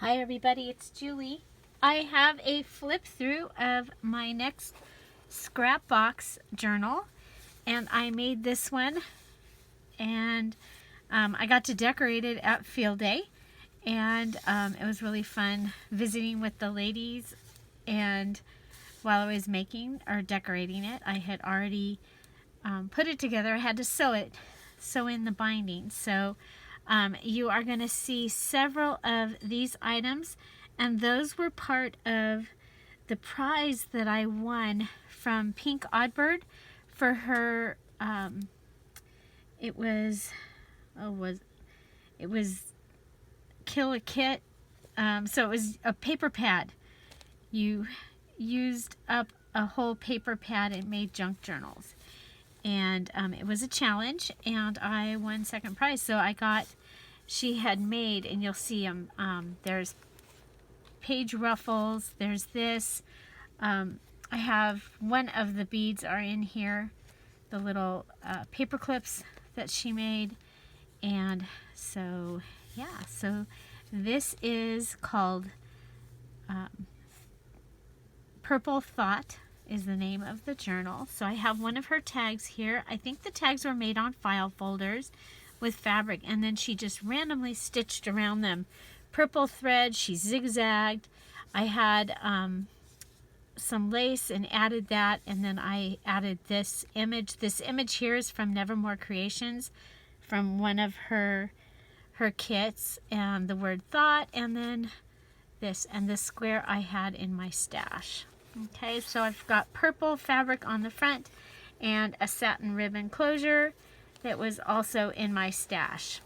Hi everybody, it's Julie. I have a flip through of my next Scrapbox Journal, and I made this one, and I got to decorate it at field day, and it was really fun visiting with the ladies. And while I was making or decorating it, I had already put it together. I had to sew in the binding. So you are going to see several of these items, and those were part of the prize that I won from Pink Oddbird for her. It was Kill a Kit. So it was a paper pad. You used up a whole paper pad and made junk journals. And it was a challenge, and I won second prize. So she had made, and you'll see them, there's page ruffles, there's this, I have one of the beads are in here, the little paper clips that she made. And so yeah, so this is called Purple Thought is the name of the journal. So I have one of her tags here. I think the tags were made on file folders with fabric, and then she just randomly stitched around them purple thread. She zigzagged. I had some lace and added that, and then I added this image. This image here is from Nevermore Creations, from one of her kits, and the word thought, and then this square I had in my stash. Okay, so I've got purple fabric on the front and a satin ribbon closure that was also in my stash.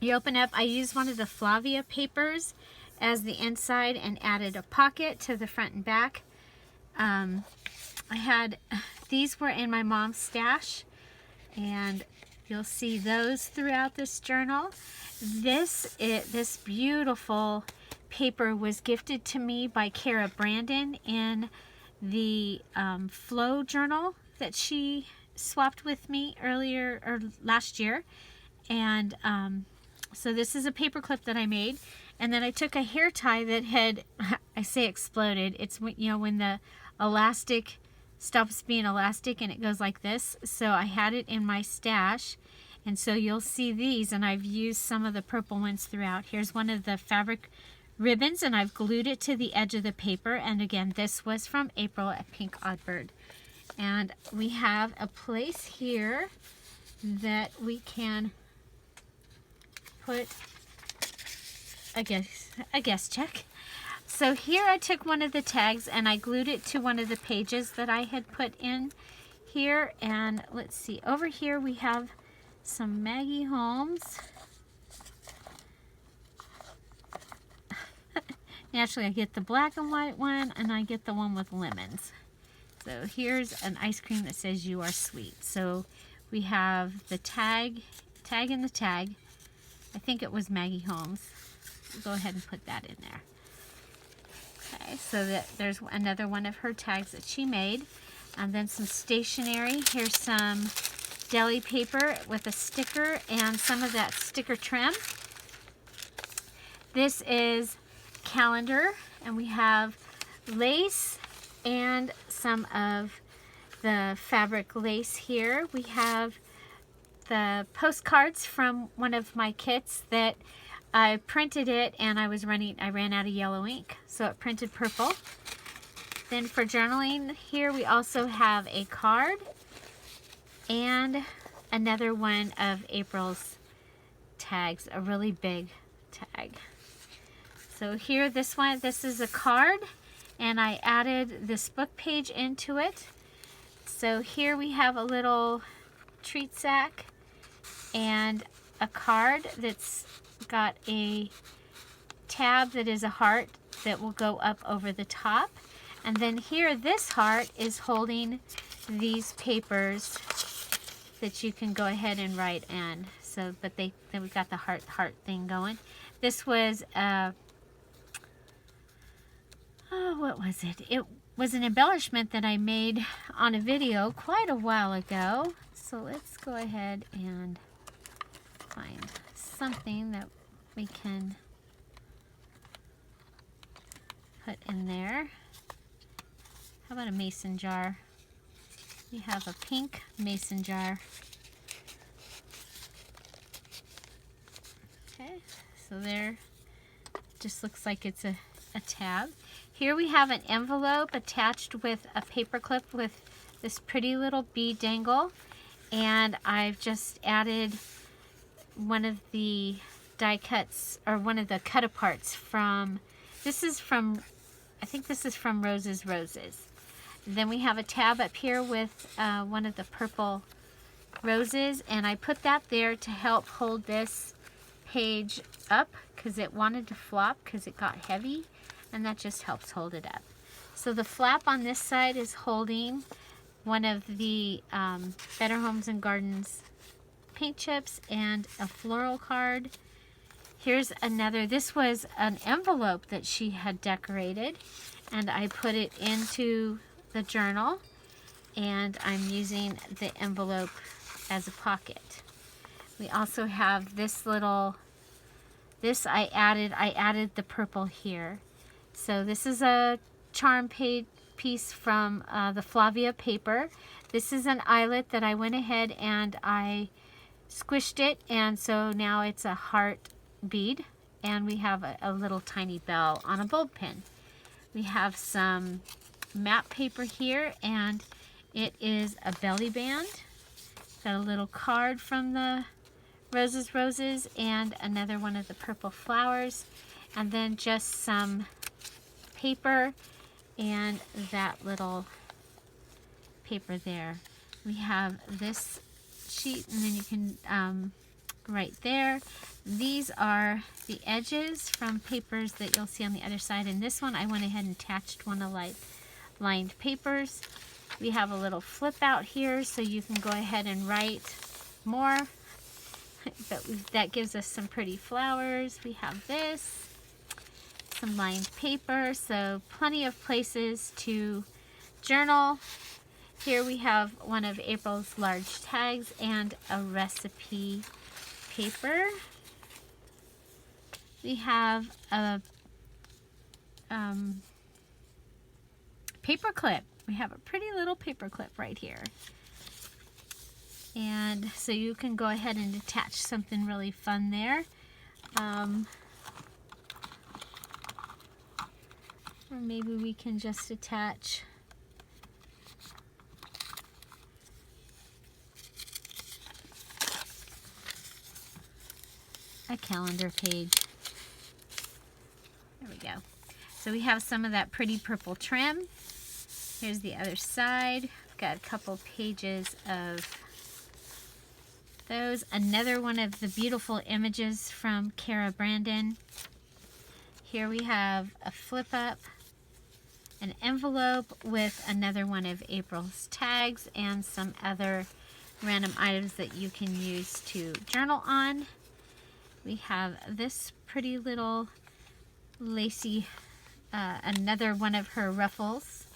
You open up, I used one of the Flavia papers as the inside and added a pocket to the front and back. These were in my mom's stash, and you'll see those throughout this journal. This beautiful paper was gifted to me by Kara Brandon in the Flow journal that she swapped with me earlier or last year. And so this is a paper clip that I made, and then I took a hair tie that had, I say exploded, it's when, when the elastic stops being elastic and it goes like this. So I had it in my stash, and so you'll see these, and I've used some of the purple ones throughout. Here's one of the fabric ribbons, and I've glued it to the edge of the paper. And again, this was from April at Pink Oddbird. And we have a place here that we can put a guest check. So here I took one of the tags and I glued it to one of the pages that I had put in here. And let's see, over here we have some Maggie Holmes. Naturally, I get the black and white one, and I get the one with lemons. So here's an ice cream that says "You Are Sweet." So we have the tag in the tag. I think it was Maggie Holmes. We'll go ahead and put that in there. Okay, so there's another one of her tags that she made. And then some stationery. Here's some deli paper with a sticker and some of that sticker trim. This is calendar, and we have lace and some of the fabric lace here. We have the postcards from one of my kits that I printed it, and I ran out of yellow ink, so it printed purple. Then for journaling here, we also have a card and another one of April's tags, a really big tag. So here, this is a card, and I added this book page into it. So here we have a little treat sack and a card that's got a tab that is a heart that will go up over the top. And then here, this heart is holding these papers that you can go ahead and write in. So, but then we got the heart thing going. This was what was it? It was an embellishment that I made on a video quite a while ago. So let's go ahead and find something that we can put in there. How about a mason jar? We have a pink mason jar. Okay, so there, just looks like it's a tab. Here we have an envelope attached with a paper clip with this pretty little bead dangle, and I've just added one of the die cuts, or one of the cut aparts from, this is from, I think this is from Rose's Roses. Then we have a tab up here with one of the purple roses, and I put that there to help hold this page up because it wanted to flop because it got heavy, and that just helps hold it up. So the flap on this side is holding one of the Better Homes and Gardens paint chips and a floral card. Here's another, this was an envelope that she had decorated, and I put it into the journal, and I'm using the envelope as a pocket. We also have this little, this I added the purple here. So this is a charm piece from the Flavia paper. This is an eyelet that I went ahead and I squished it, and so now it's a heart bead, and we have a little tiny bell on a bulb pin. We have some map paper here, and it is a belly band. Got a little card from the Rose's Roses and another one of the purple flowers, and then just some paper and that little paper there. We have this sheet, and then you can right there. These are the edges from papers that you'll see on the other side, and this one I went ahead and attached one of lined papers. We have a little flip out here so you can go ahead and write more, but that gives us some pretty flowers. We have this, some lined paper, so plenty of places to journal. Here we have one of April's large tags and a recipe paper. We have a paper clip. We have a pretty little paper clip right here. And so you can go ahead and attach something really fun there. Or maybe we can just attach a calendar page. There we go. So we have some of that pretty purple trim. Here's the other side. We've got a couple pages of those. Another one of the beautiful images from Kara Brandon. Here we have a flip up, an envelope with another one of April's tags, and some other random items that you can use to journal on. We have this pretty little lacy, another one of her ruffles,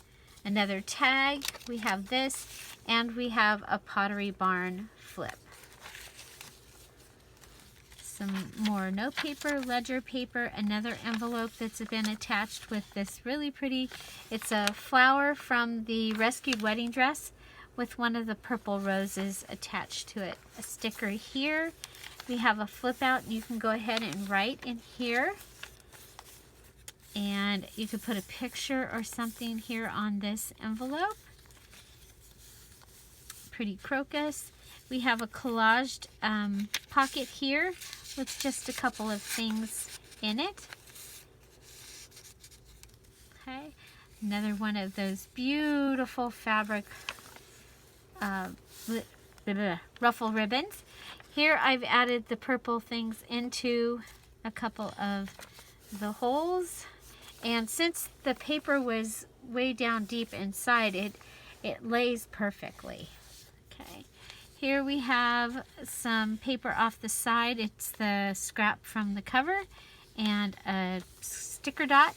another tag. We have this, and we have a Pottery Barn flip. Some more note paper, ledger paper, another envelope that's been attached with this really pretty, it's a flower from the Rescued Wedding Dress with one of the purple roses attached to it. A sticker here. We have a flip out, and you can go ahead and write in here. And you could put a picture or something here on this envelope. Pretty crocus. We have a collaged pocket here with just a couple of things in it. Okay, another one of those beautiful fabric ruffle ribbons. Here I've added the purple things into a couple of the holes, and since the paper was way down deep inside, it lays perfectly. Okay, here we have some paper off the side. It's the scrap from the cover and a sticker dot,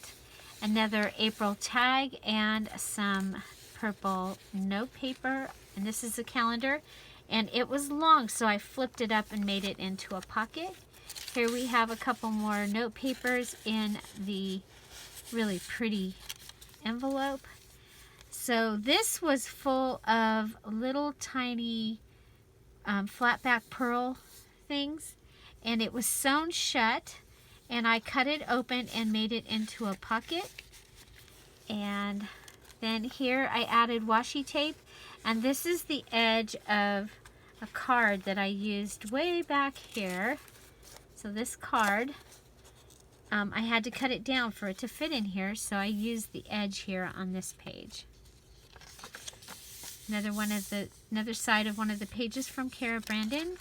another April tag, and some purple note paper, and this is a calendar. And it was long, so I flipped it up and made it into a pocket. Here we have a couple more note papers in the really pretty envelope. So this was full of little tiny flat back pearl things, and it was sewn shut, and I cut it open and made it into a pocket. And then here I added washi tape, and this is the edge of a card that I used way back here. So this card, I had to cut it down for it to fit in here, so I used the edge here on this page. Another side of one of the pages from Kara Brandon.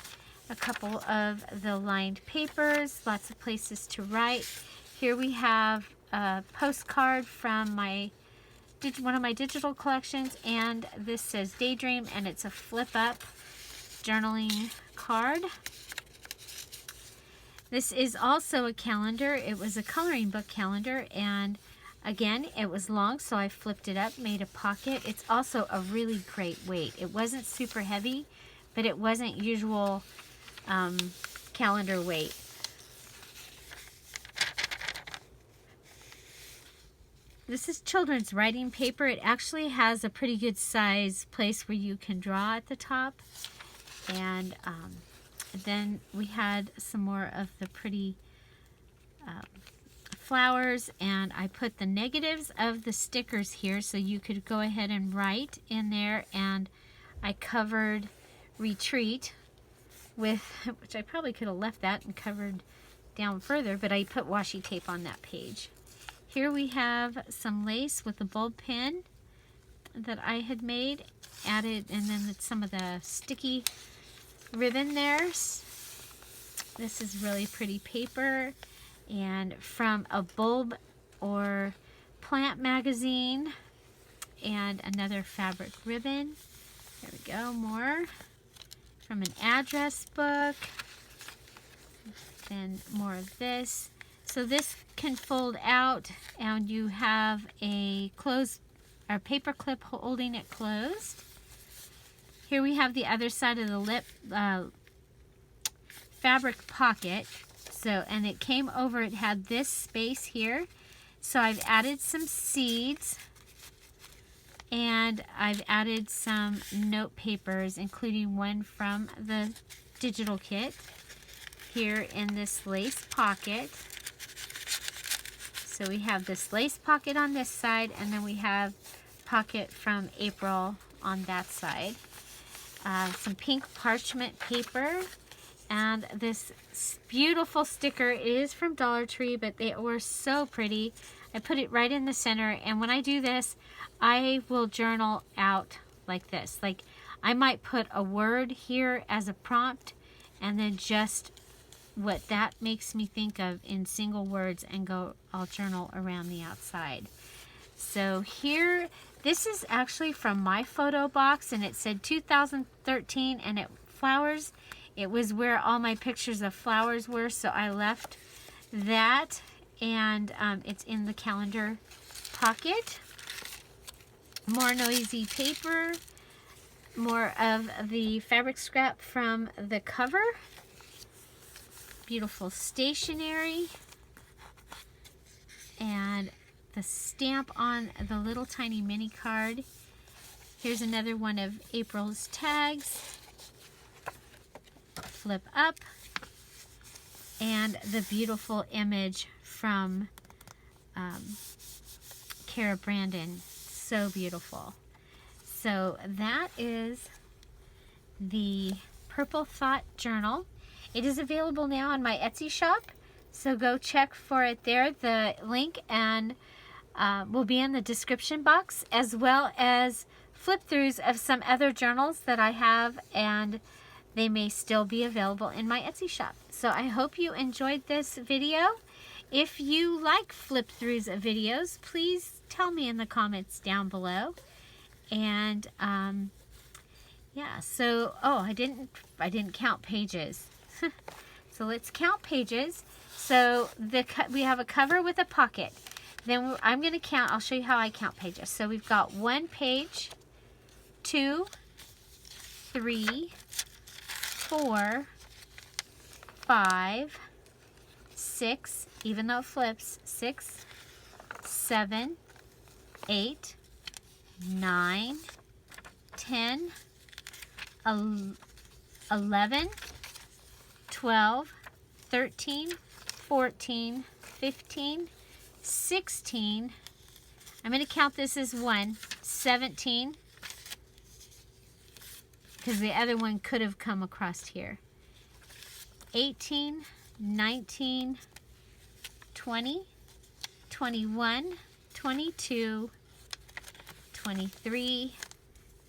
A couple of the lined papers, lots of places to write. Here we have a postcard from one of my digital collections, and this says Daydream, and it's a flip up journaling card. This is also a calendar. It was a coloring book calendar, and again, it was long, so I flipped it up, made a pocket. It's also a really great weight. It wasn't super heavy, but it wasn't usual calendar weight. This is children's writing paper. It actually has a pretty good size place where you can draw at the top. And then we had some more of the pretty flowers, and I put the negatives of the stickers here so you could go ahead and write in there, and I covered Retreat with, which I probably could have left that and covered down further, but I put washi tape on that page. Here we have some lace with a bulb pin that I had made, added, and then some of the sticky ribbon there. This is really pretty paper, and from a bulb or plant magazine, and another fabric ribbon. There we go, more from an address book, then more of this. So this can fold out, and you have a paper clip holding it closed. Here we have the other side of the lip fabric pocket. So, and it came over, it had this space here. So I've added some seeds, and I've added some note papers, including one from the digital kit here in this lace pocket. So we have this lace pocket on this side, and then we have pocket from April on that side. Some pink parchment paper, and this beautiful sticker. It is from Dollar Tree, but they were so pretty. I put it right in the center, and when I do this, I will journal out like this. Like, I might put a word here as a prompt, and then just what that makes me think of in single words, and I'll journal around the outside. So here, this is actually from my photo box, and it said 2013, and flowers. It was where all my pictures of flowers were, so I left that, and it's in the calendar pocket. More noisy paper, more of the fabric scrap from the cover. Beautiful stationery, and the stamp on the little tiny mini card. Here's another one of April's tags. Flip up, and the beautiful image from Kara Brandon. So beautiful. So that is the Purple Thought Journal. It is available now on my Etsy shop, so go check for it there. The link will be in the description box, as well as flip-throughs of some other journals that I have, and they may still be available in my Etsy shop. So I hope you enjoyed this video. If you like flip-throughs of videos, please tell me in the comments down below. And yeah, so I didn't count pages. So let's count pages. So we have a cover with a pocket. Then I'm going to count. I'll show you how I count pages. So we've got 1 page, 2, 3, 4, 5, 6, even though it flips, 6, 7, 8, 9, 10, 11, 12, 13, 14, 15, 16. I'm going to count this as 1, 17, because the other one could have come across here. 18, 19, 20, 21, 22, 23,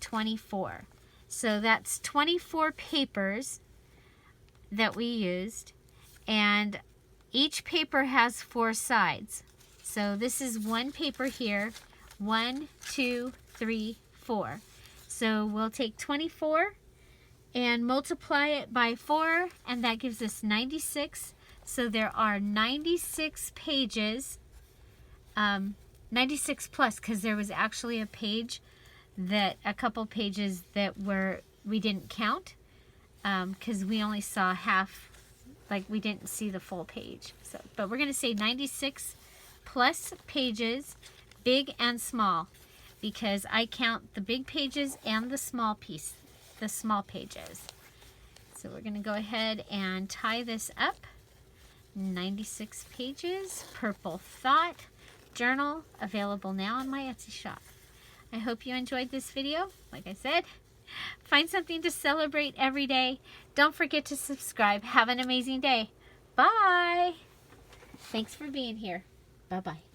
24. So that's 24 papers that we used, and each paper has 4 sides. So this is one paper here, 1, 2, 3, 4. So we'll take 24 and multiply it by 4, and that gives us 96. So there are 96 pages, 96 plus, because there was actually a couple pages that we didn't count, because we only saw half, like we didn't see the full page. So, but we're going to say 96 plus pages, big and small, because I count the big pages and the small pages. So we're going to go ahead and tie this up. 96 pages, Purple Thought journal, available now on my Etsy shop. I hope you enjoyed this video. Like I said, find something to celebrate every day. Don't forget to subscribe. Have an amazing day. Bye. Thanks for being here. Bye-bye.